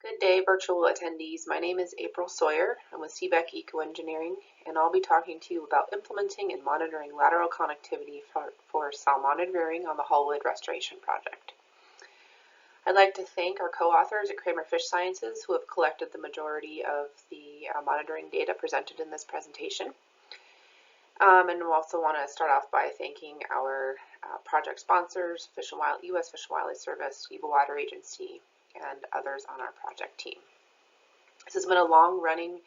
Good day, virtual attendees. My name is April Sawyer. I'm with CBEC Eco-Engineering, and I'll be talking to you about implementing and monitoring lateral connectivity for salmonid rearing on the Hallwood Restoration Project. I'd like to thank our co-authors at Kramer Fish Sciences who have collected the majority of the monitoring data presented in this presentation. And we also want to start off by thanking our project sponsors, U.S. Fish and Wildlife Service, UBA Water Agency, and others on our project team. This has been a long-running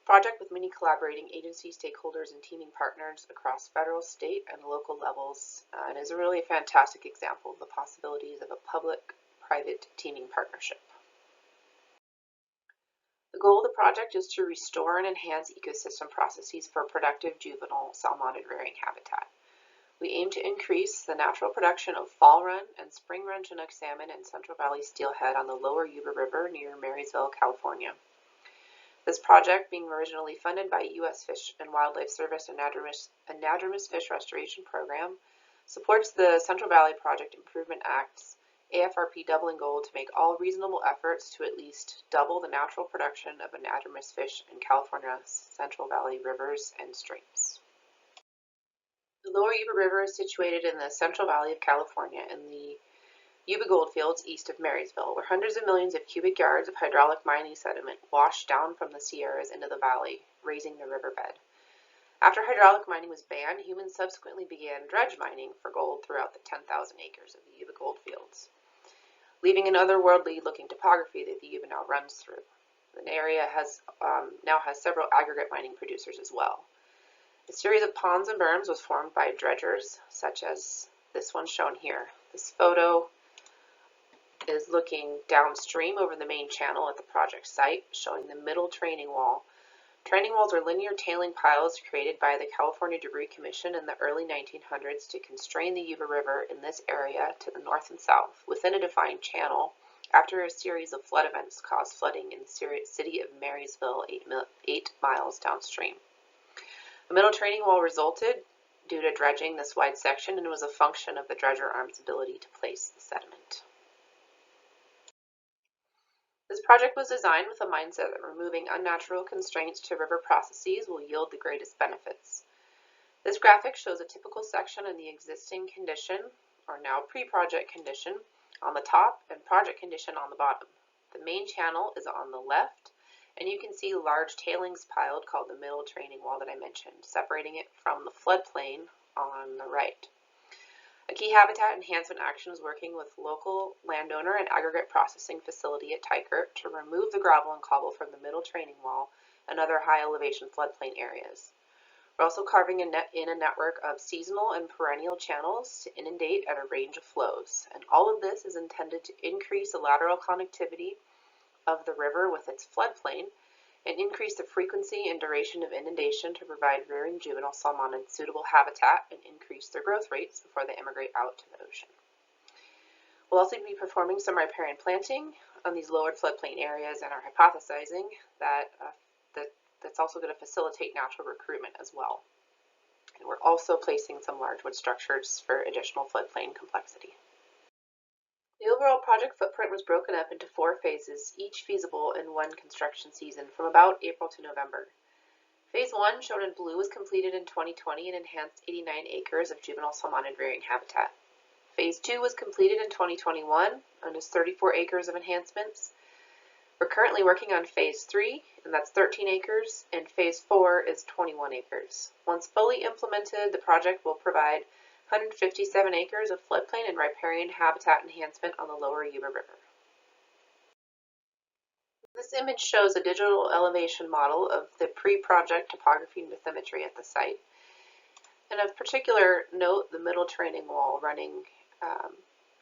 project with many collaborating agency stakeholders and teaming partners across federal, state, and local levels, and is a really fantastic example of the possibilities of a public-private teaming partnership. The goal of the project is to restore and enhance ecosystem processes for productive juvenile salmonid rearing habitat. We aim to increase the natural production of fall run and spring run Chinook salmon and Central Valley steelhead on the lower Yuba River near Marysville, California. This project, being originally funded by U.S. Fish and Wildlife Service Anadromous Fish Restoration Program, supports the Central Valley Project Improvement Act's AFRP doubling goal to make all reasonable efforts to at least double the natural production of anadromous fish in California's Central Valley rivers and streams. The lower Yuba River is situated in the Central Valley of California in the Yuba goldfields east of Marysville, where hundreds of millions of cubic yards of hydraulic mining sediment wash down from the Sierras into the valley, raising the riverbed. After hydraulic mining was banned, humans subsequently began dredge mining for gold throughout the 10,000 acres of the Yuba goldfields, leaving an otherworldly-looking topography that the Yuba now runs through. The area now has several aggregate mining producers as well. A series of ponds and berms was formed by dredgers, such as this one shown here. This photo is looking downstream over the main channel at the project site, showing the middle training wall. Training walls are linear tailing piles created by the California Debris Commission in the early 1900s to constrain the Yuba River in this area to the north and south within a defined channel after a series of flood events caused flooding in the city of Marysville 8 miles downstream. The middle training wall resulted due to dredging this wide section and was a function of the dredger arm's ability to place the sediment. This project was designed with a mindset that removing unnatural constraints to river processes will yield the greatest benefits. This graphic shows a typical section in the existing condition, or now pre-project condition, on the top and project condition on the bottom. The main channel is on the left, and you can see large tailings piled called the middle training wall that I mentioned, separating it from the floodplain on the right. A key habitat enhancement action is working with local landowner and aggregate processing facility at Tykert to remove the gravel and cobble from the middle training wall and other high elevation floodplain areas. We're also carving in a network of seasonal and perennial channels to inundate at a range of flows, and all of this is intended to increase the lateral connectivity of the river with its floodplain and increase the frequency and duration of inundation to provide rearing juvenile salmonid suitable habitat and increase their growth rates before they emigrate out to the ocean. We'll also be performing some riparian planting on these lowered floodplain areas and are hypothesizing that that's also going to facilitate natural recruitment as well. And we're also placing some large wood structures for additional floodplain complexity. The overall project footprint was broken up into 4 phases, each feasible in one construction season from about April to November. Phase 1, shown in blue, was completed in 2020 and enhanced 89 acres of juvenile salmonid rearing habitat. Phase 2 was completed in 2021 and is 34 acres of enhancements. We're currently working on Phase 3, and that's 13 acres, and Phase 4 is 21 acres. Once fully implemented, the project will provide 157 acres of floodplain and riparian habitat enhancement on the lower Yuba River. This image shows a digital elevation model of the pre-project topography and bathymetry at the site. And of particular note, the middle training wall running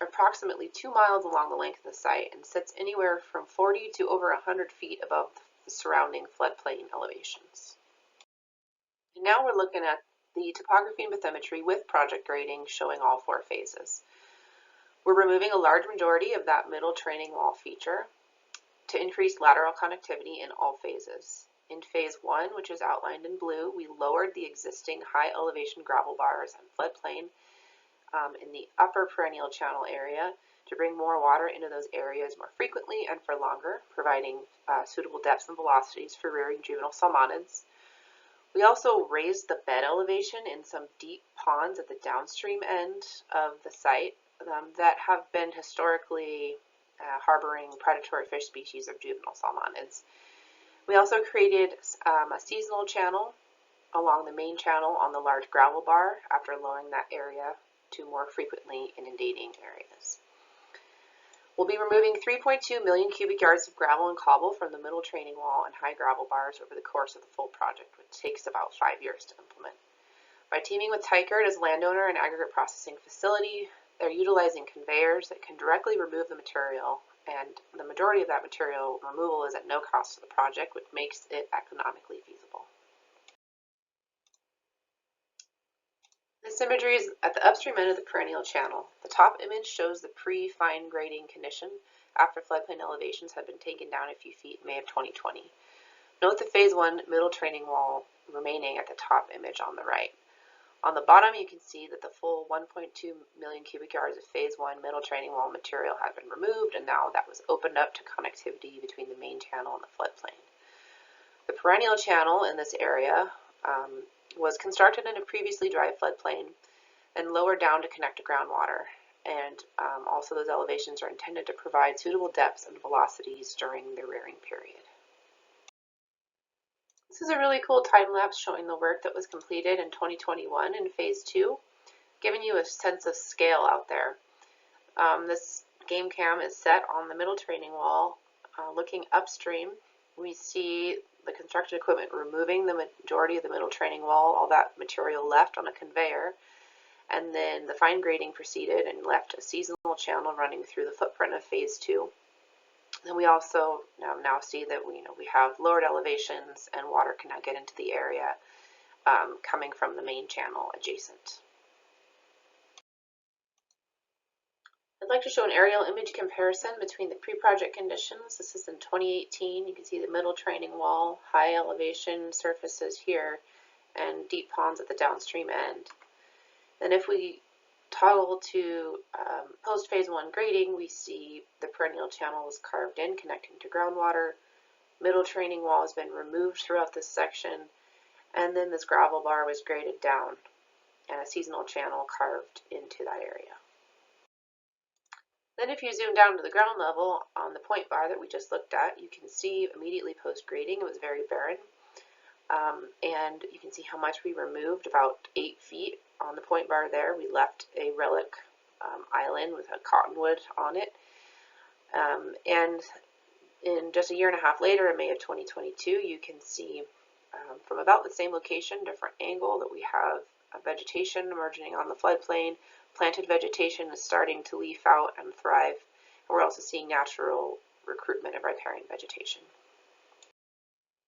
approximately 2 miles along the length of the site and sits anywhere from 40 to over 100 feet above the surrounding floodplain elevations. And now we're looking at the topography and bathymetry with project grading showing all 4 phases. We're removing a large majority of that middle training wall feature to increase lateral connectivity in all phases. In Phase 1, which is outlined in blue, we lowered the existing high elevation gravel bars and floodplain in the upper perennial channel area to bring more water into those areas more frequently and for longer, providing suitable depths and velocities for rearing juvenile salmonids. We also raised the bed elevation in some deep ponds at the downstream end of the site that have been historically harboring predatory fish species of juvenile salmonids. We also created a seasonal channel along the main channel on the large gravel bar after lowering that area to more frequently inundating areas. We'll be removing 3.2 million cubic yards of gravel and cobble from the middle training wall and high gravel bars over the course of the full project, which takes about 5 years to implement. By teaming with Tykert as landowner and aggregate processing facility, they're utilizing conveyors that can directly remove the material, and the majority of that material removal is at no cost to the project, which makes it economically feasible. This imagery is at the upstream end of the perennial channel. The top image shows the pre-fine grading condition after floodplain elevations had been taken down a few feet in May of 2020. Note the Phase 1 middle training wall remaining at the top image on the right. On the bottom, you can see that the full 1.2 million cubic yards of Phase 1 middle training wall material had been removed, and now that was opened up to connectivity between the main channel and the floodplain. The perennial channel in this area was constructed in a previously dry floodplain and lowered down to connect to groundwater. And also those elevations are intended to provide suitable depths and velocities during the rearing period. This is a really cool time lapse showing the work that was completed in 2021 in Phase 2, giving you a sense of scale out there. This game cam is set on the middle training wall. Looking upstream, we see the construction equipment removing the majority of the middle training wall, all that material left on a conveyor, and then the fine grading proceeded and left a seasonal channel running through the footprint of Phase 2. And we also now see that we have lowered elevations and water can now get into the area coming from the main channel adjacent. I'd like to show an aerial image comparison between the pre-project conditions. This is in 2018. You can see the middle training wall, high elevation surfaces here, and deep ponds at the downstream end. And if we toggle to post-Phase 1 grading, we see the perennial channel is carved in, connecting to groundwater. Middle training wall has been removed throughout this section, and then this gravel bar was graded down, and a seasonal channel carved into that area. Then if you zoom down to the ground level on the point bar that we just looked at, you can see immediately post-grading it was very barren. And you can see how much we removed, about 8 feet on the point bar there. We left a relic island with a cottonwood on it. And in just a year and a half later, in May of 2022, you can see from about the same location, different angle, that we have vegetation emerging on the floodplain. Planted vegetation is starting to leaf out and thrive, and we're also seeing natural recruitment of riparian vegetation.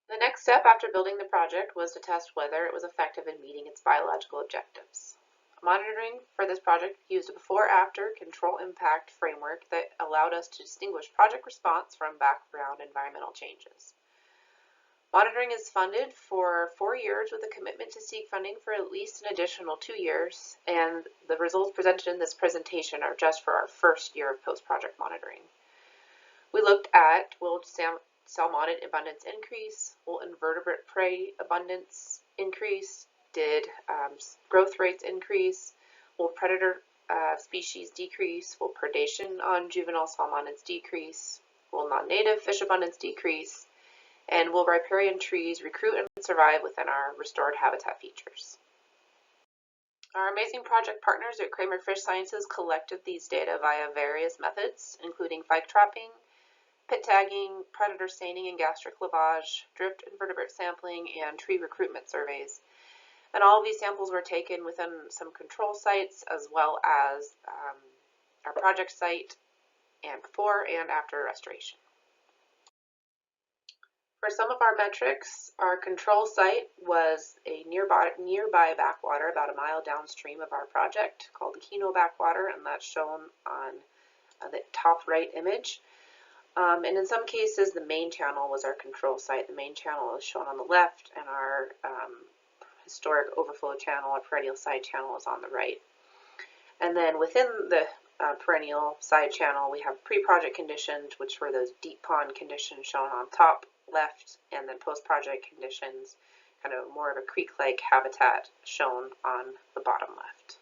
The next step after building the project was to test whether it was effective in meeting its biological objectives. Monitoring for this project used a before-after control impact framework that allowed us to distinguish project response from background environmental changes. Monitoring is funded for 4 years with a commitment to seek funding for at least an additional 2 years, and the results presented in this presentation are just for our first year of post-project monitoring. We looked at will salmonid abundance increase, will invertebrate prey abundance increase, did growth rates increase, will predator species decrease, will predation on juvenile salmonids decrease, will non-native fish abundance decrease, and will riparian trees recruit and survive within our restored habitat features. Our amazing project partners at Kramer Fish Sciences collected these data via various methods, including pike trapping, pit tagging, predator staining and gastric lavage, drift invertebrate sampling, and tree recruitment surveys. And all of these samples were taken within some control sites as well as our project site and before and after restoration. For some of our metrics, our control site was a nearby backwater about a mile downstream of our project called the Kino backwater, and that's shown on the top right image. And in some cases, the main channel was our control site. The main channel is shown on the left, and our historic overflow channel, our perennial side channel, is on the right. And then within the perennial side channel. We have pre-project conditions, which were those deep pond conditions shown on top left, and then post-project conditions, kind of more of a creek-like habitat shown on the bottom left.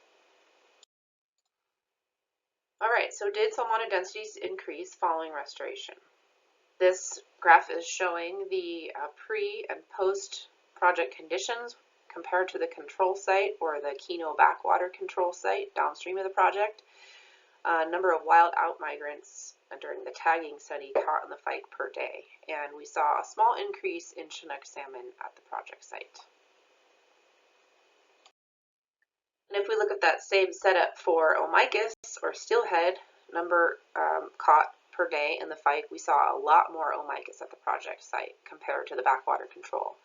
All right, so did salmonid densities increase following restoration? This graph is showing the pre and post project conditions compared to the control site or the Keno backwater control site downstream of the project. Number of wild out migrants during the tagging study caught in the Fike per day, and we saw a small increase in Chinook salmon at the project site. And if we look at that same setup for Omicus or steelhead number caught per day in the Fike, we saw a lot more Omicus at the project site compared to the backwater control.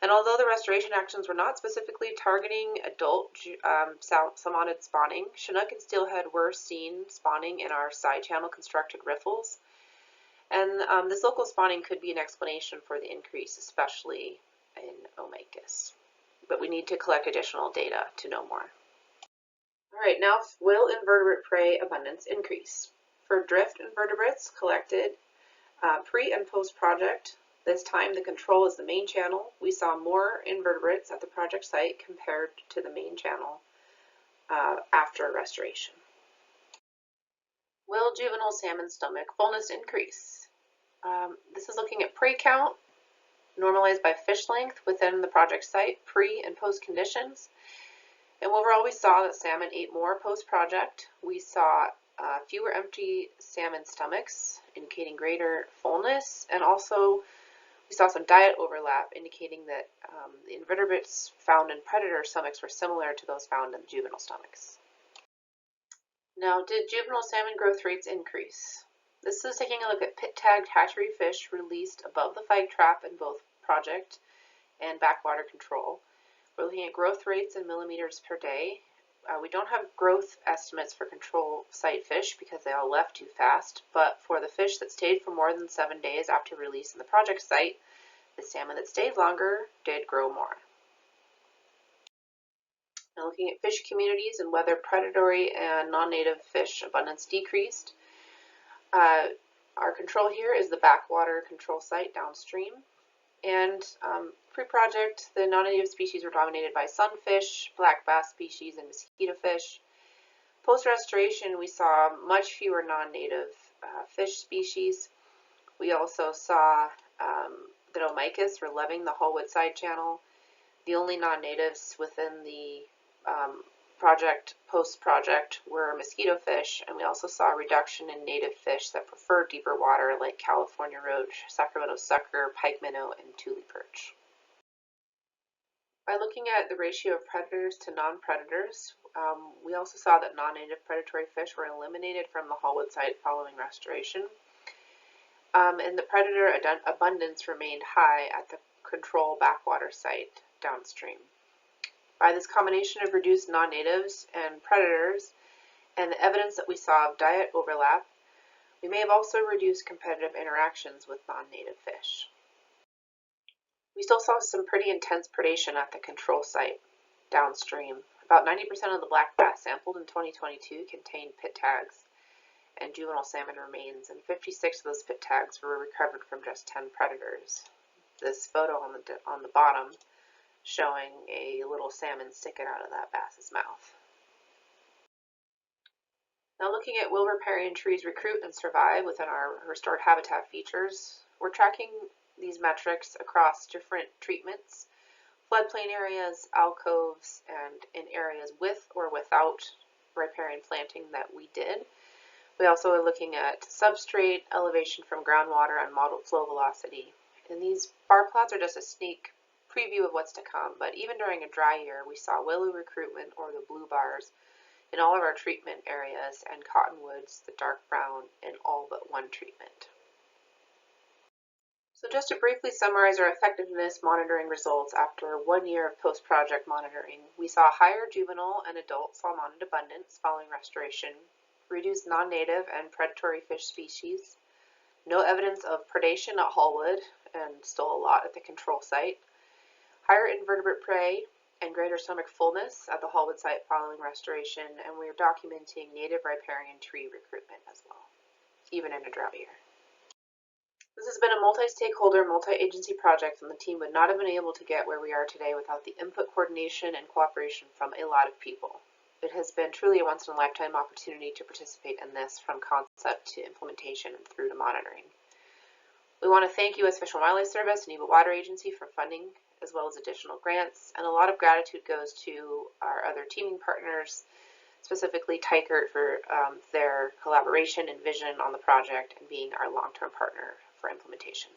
And although the restoration actions were not specifically targeting adult salmonid spawning, Chinook and steelhead were seen spawning in our side channel constructed riffles. And this local spawning could be an explanation for the increase, especially in Omicus. But we need to collect additional data to know more. All right, now will invertebrate prey abundance increase? For drift invertebrates collected pre and post project, this time the control is the main channel. We saw more invertebrates at the project site compared to the main channel after restoration. Will juvenile salmon stomach fullness increase? This is looking at prey count normalized by fish length within the project site, pre and post conditions. And overall we saw that salmon ate more post-project. We saw fewer empty salmon stomachs, indicating greater fullness, and also we saw some diet overlap, indicating that the invertebrates found in predator stomachs were similar to those found in juvenile stomachs. Now, did juvenile salmon growth rates increase? This is taking a look at pit-tagged hatchery fish released above the Fike trap in both project and backwater control. We're looking at growth rates in millimeters per day. We don't have growth estimates for control site fish because they all left too fast, but for the fish that stayed for more than 7 days after release in the project site, the salmon that stayed longer did grow more. Now looking at fish communities and whether predatory and non-native fish abundance decreased. Our control here is the backwater control site downstream. And pre-project, the non-native species were dominated by sunfish, black bass species, and mosquito fish. Post-restoration, we saw much fewer non-native fish species. We also saw that Omicus were leaving the Hallwood side channel. The only non-natives within the post-project were mosquito fish, and we also saw a reduction in native fish that prefer deeper water like California roach, Sacramento sucker, pike minnow, and tule perch. By looking at the ratio of predators to non-predators, we also saw that non-native predatory fish were eliminated from the Hallwood site following restoration, and the predator abundance remained high at the control backwater site downstream. By this combination of reduced non-natives and predators and the evidence that we saw of diet overlap, we may have also reduced competitive interactions with non-native fish. We still saw some pretty intense predation at the control site downstream. About 90% of the black bass sampled in 2022 contained pit tags and juvenile salmon remains, and 56 of those pit tags were recovered from just 10 predators. This photo on the bottom showing a little salmon sticking out of that bass's mouth. Now looking at will riparian trees recruit and survive within our restored habitat features, we're tracking these metrics across different treatments, floodplain areas, alcoves, and in areas with or without riparian planting that we did. We also are looking at substrate, elevation from groundwater, and modeled flow velocity. And these bar plots are just a sneak preview of what's to come, but even during a dry year, we saw willow recruitment, or the blue bars, in all of our treatment areas, and cottonwoods, the dark brown, in all but one treatment. So just to briefly summarize our effectiveness monitoring results after 1 year of post-project monitoring, we saw higher juvenile and adult salmonid abundance following restoration, reduced non-native and predatory fish species, no evidence of predation at Hallwood, and still a lot at the control site, higher invertebrate prey, and greater stomach fullness at the Hallwood site following restoration, and we're documenting native riparian tree recruitment as well, even in a drought year. This has been a multi-stakeholder, multi-agency project, and the team would not have been able to get where we are today without the input, coordination, and cooperation from a lot of people. It has been truly a once-in-a-lifetime opportunity to participate in this, from concept to implementation and through to monitoring. We want to thank U.S. Fish and Wildlife Service and Eva Water Agency for funding, as well as additional grants, and a lot of gratitude goes to our other teaming partners, specifically Tykert for their collaboration and vision on the project and being our long-term partner for implementation.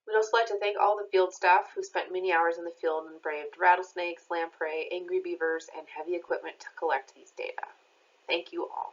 We'd also like to thank all the field staff who spent many hours in the field and braved rattlesnakes, lamprey, angry beavers, and heavy equipment to collect these data. Thank you all.